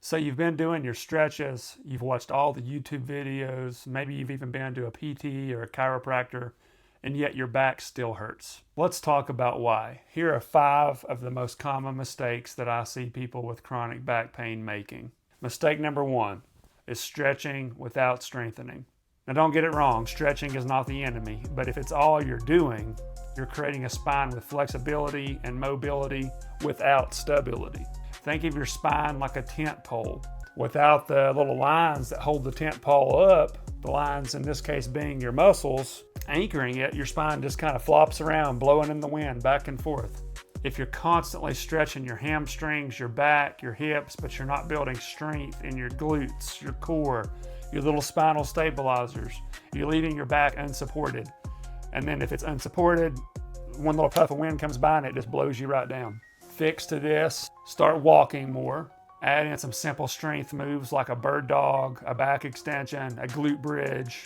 So you've been doing your stretches, you've watched all the YouTube videos, maybe you've even been to a PT or a chiropractor, and yet your back still hurts. Let's talk about why. Here are 5 of the most common mistakes that I see people with chronic back pain making. Mistake number 1 is stretching without strengthening. Now don't get it wrong, stretching is not the enemy, but if it's all you're doing, you're creating a spine with flexibility and mobility without stability. Think of your spine like a tent pole. Without the little lines that hold the tent pole up, the lines in this case being your muscles, anchoring it, your spine just kind of flops around, blowing in the wind back and forth. If you're constantly stretching your hamstrings, your back, your hips, but you're not building strength in your glutes, your core, your little spinal stabilizers, you're leaving your back unsupported. And then if it's unsupported, one little puff of wind comes by and it just blows you right down. Fix to this, start walking more. Add in some simple strength moves like a bird dog, a back extension, a glute bridge,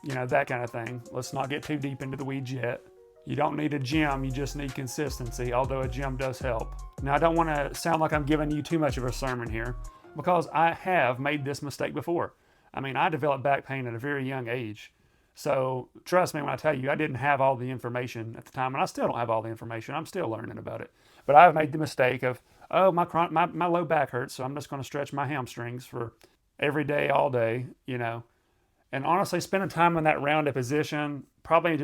that kind of thing. Let's not get too deep into the weeds yet. You don't need a gym, you just need consistency, although a gym does help. Now, I don't want to sound like I'm giving you too much of a sermon here, because I have made this mistake before. I developed back pain at a very young age. So trust me when I tell you, I didn't have all the information at the time, and I still don't have all the information. I'm still learning about it. But I've made the mistake of, my low back hurts, so I'm just going to stretch my hamstrings for every day, all day, And honestly, spending time in that rounded position, probably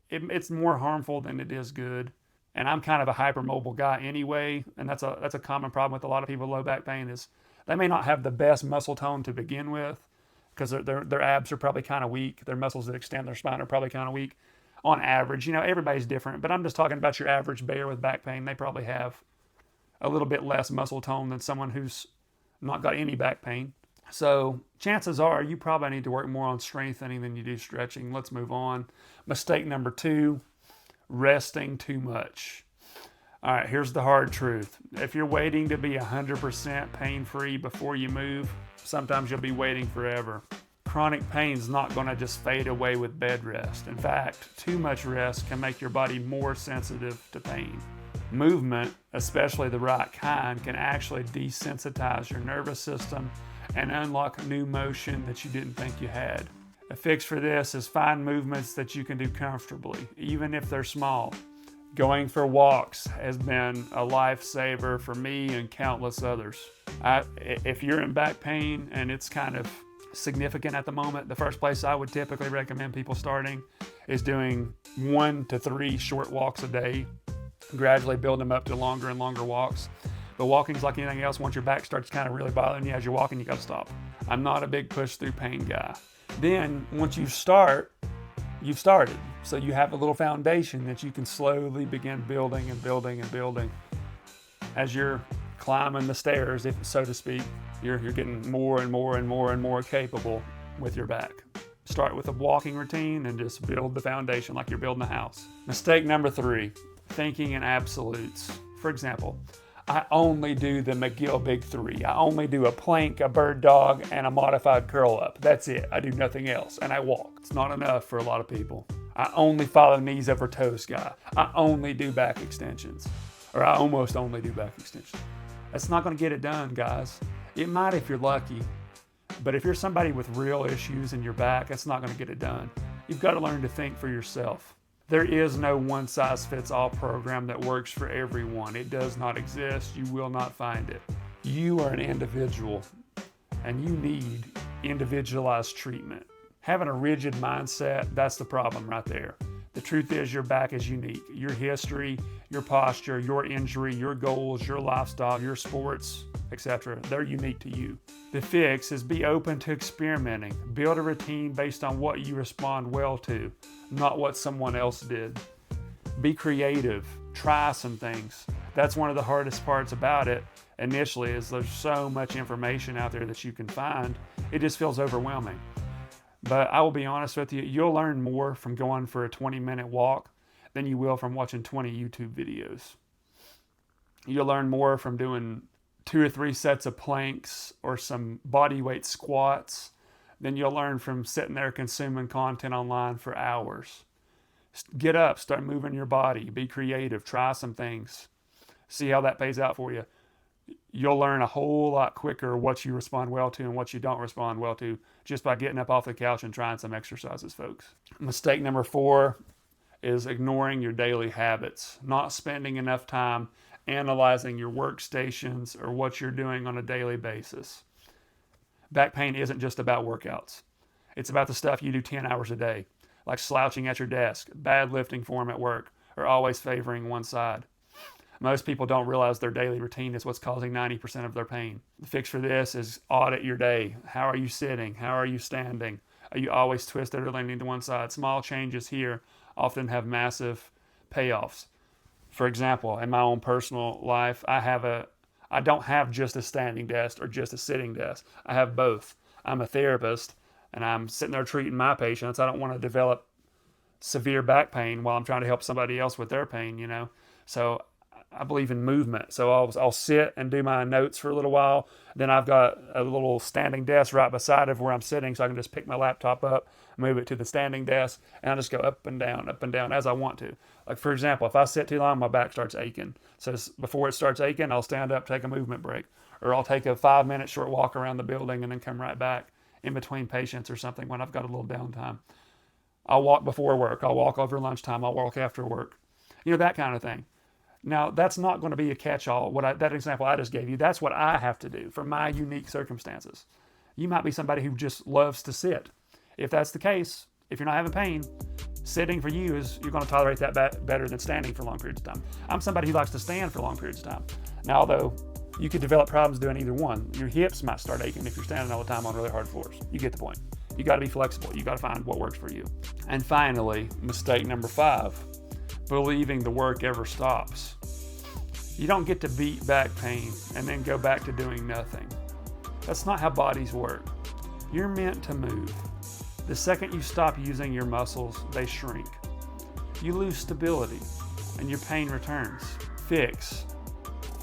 it's more harmful than it is good. And I'm kind of a hypermobile guy anyway, and that's a common problem with a lot of people with low back pain is they may not have the best muscle tone to begin with, because their abs are probably kind of weak. Their muscles that extend their spine are probably kind of weak on average. Everybody's different, but I'm just talking about your average bear with back pain. They probably have a little bit less muscle tone than someone who's not got any back pain. So chances are you probably need to work more on strengthening than you do stretching. Let's move on. Mistake number 2, resting too much. All right, here's the hard truth. If you're waiting to be 100% pain-free before you move, sometimes you'll be waiting forever. Chronic pain's not going to just fade away with bed rest. In fact, too much rest can make your body more sensitive to pain. Movement, especially the right kind, can actually desensitize your nervous system and unlock new motion that you didn't think you had. A fix for this is find movements that you can do comfortably, even if they're small. Going for walks has been a lifesaver for me and countless others. If you're in back pain and it's kind of significant at the moment, the first place I would typically recommend people starting is doing 1 to 3 short walks a day, gradually build them up to longer and longer walks. But walking's like anything else. Once your back starts kind of really bothering you as you're walking, you got to stop. I'm not a big push through pain guy. Then once you start, you've started. So you have a little foundation that you can slowly begin building and building and building. As you're climbing the stairs, if so to speak, you're getting more and more and more and more capable with your back. Start with a walking routine and just build the foundation like you're building a house. Mistake number 3, thinking in absolutes. For example, I only do the McGill Big 3. I only do a plank, a bird dog, and a modified curl up. That's it. I do nothing else. And I walk. It's not enough for a lot of people. I only follow knees over toes guy. I only do back extensions. Or I almost only do back extensions. That's not going to get it done, guys. It might if you're lucky. But if you're somebody with real issues in your back, that's not going to get it done. You've got to learn to think for yourself. There is no one-size-fits-all program that works for everyone. It does not exist. You will not find it. You are an individual, and you need individualized treatment. Having a rigid mindset, that's the problem right there. The truth is your back is unique. Your history, your posture, your injury, your goals, your lifestyle, your sports, etc. They're unique to you. The fix is be open to experimenting. Build a routine based on what you respond well to, not what someone else did. Be creative. Try some things. That's one of the hardest parts about it initially is there's so much information out there that you can find. It just feels overwhelming. But I will be honest with you, you'll learn more from going for a 20-minute walk than you will from watching 20 YouTube videos. You'll learn more from doing 2 or 3 sets of planks or some body weight squats than you'll learn from sitting there consuming content online for hours. Get up, start moving your body, be creative, try some things. See how that pays out for you. You'll learn a whole lot quicker what you respond well to and what you don't respond well to just by getting up off the couch and trying some exercises, folks. Mistake number 4 is ignoring your daily habits, not spending enough time analyzing your workstations or what you're doing on a daily basis. Back pain isn't just about workouts. It's about the stuff you do 10 hours a day, like slouching at your desk, bad lifting form at work, or always favoring one side. Most people don't realize their daily routine is what's causing 90% of their pain. The fix for this is audit your day. How are you sitting? How are you standing? Are you always twisted or leaning to one side? Small changes here often have massive payoffs. For example, in my own personal life, I don't have just a standing desk or just a sitting desk. I have both. I'm a therapist and I'm sitting there treating my patients. I don't want to develop severe back pain while I'm trying to help somebody else with their pain, So I believe in movement. So I'll sit and do my notes for a little while. Then I've got a little standing desk right beside of where I'm sitting, so I can just pick my laptop up, move it to the standing desk, and I just go up and down as I want to. Like, for example, if I sit too long, my back starts aching. So before it starts aching, I'll stand up, take a movement break, or I'll take a 5-minute short walk around the building and then come right back in between patients or something when I've got a little downtime. I'll walk before work. I'll walk over lunchtime. I'll walk after work. That kind of thing. Now, that's not going to be a catch-all. That example I just gave you, that's what I have to do for my unique circumstances. You might be somebody who just loves to sit. If that's the case, if you're not having pain, sitting for you you're going to tolerate that better than standing for long periods of time. I'm somebody who likes to stand for long periods of time. Now, although you could develop problems doing either one, your hips might start aching if you're standing all the time on really hard floors. You get the point. You got to be flexible. You got to find what works for you. And finally, mistake number 5. Believing the work ever stops. You don't get to beat back pain and then go back to doing nothing. That's not how bodies work. You're meant to move. The second you stop using your muscles, they shrink. You lose stability and your pain returns. Fix.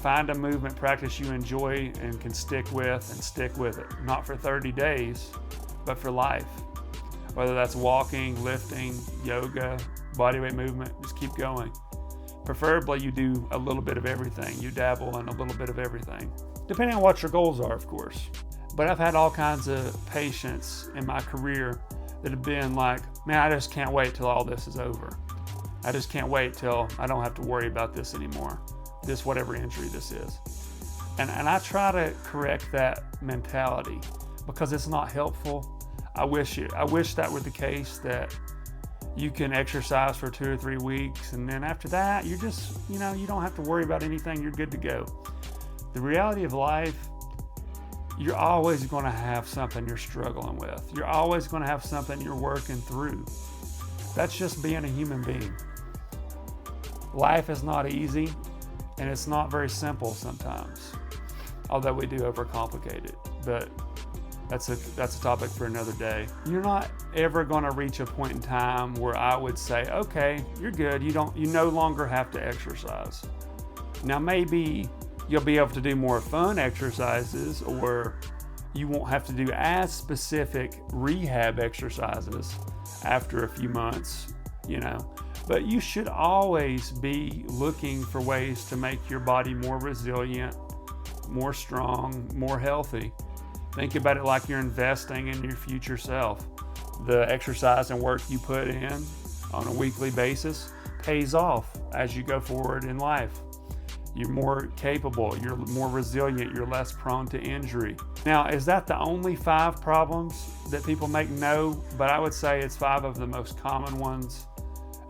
Find a movement practice you enjoy and can stick with, and stick with it. Not for 30 days, but for life. Whether that's walking, lifting, yoga, bodyweight movement, just keep going. Preferably you do a little bit of everything. You dabble in a little bit of everything, depending on what your goals are, of course. But I've had all kinds of patients in my career that have been like, man, I just can't wait till all this is over. I just can't wait till I don't have to worry about this anymore. This, whatever injury this is. And I try to correct that mentality because it's not helpful. I wish that were the case, that you can exercise for 2 or 3 weeks, and then after that, you're just, you don't have to worry about anything. You're good to go. The reality of life, you're always going to have something you're struggling with. You're always going to have something you're working through. That's just being a human being. Life is not easy, and it's not very simple sometimes, although we do overcomplicate it. But that's a topic for another day. You're not ever going to reach a point in time where I would say, okay, you're good. You no longer have to exercise. Now, maybe you'll be able to do more fun exercises, or you won't have to do as specific rehab exercises after a few months, But you should always be looking for ways to make your body more resilient, more strong, more healthy. Think about it like you're investing in your future self. The exercise and work you put in on a weekly basis pays off as you go forward in life. You're more capable, you're more resilient, you're less prone to injury. Now, is that the only 5 problems that people make? No, but I would say it's 5 of the most common ones,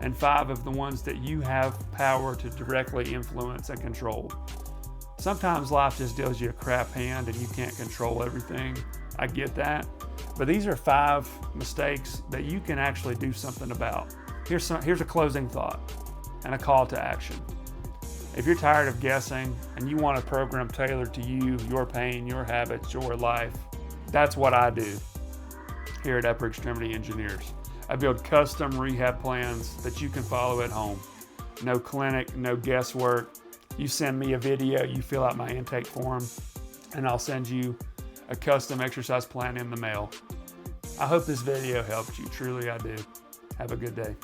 and 5 of the ones that you have power to directly influence and control. Sometimes life just deals you a crap hand and you can't control everything. I get that. But these are 5 mistakes that you can actually do something about. Here's a closing thought and a call to action. If you're tired of guessing and you want a program tailored to you, your pain, your habits, your life, that's what I do here at Upper Extremity Engineers. I build custom rehab plans that you can follow at home. No clinic, no guesswork. You send me a video, you fill out my intake form, and I'll send you a custom exercise plan in the mail. I hope this video helped you. Truly, I do. Have a good day.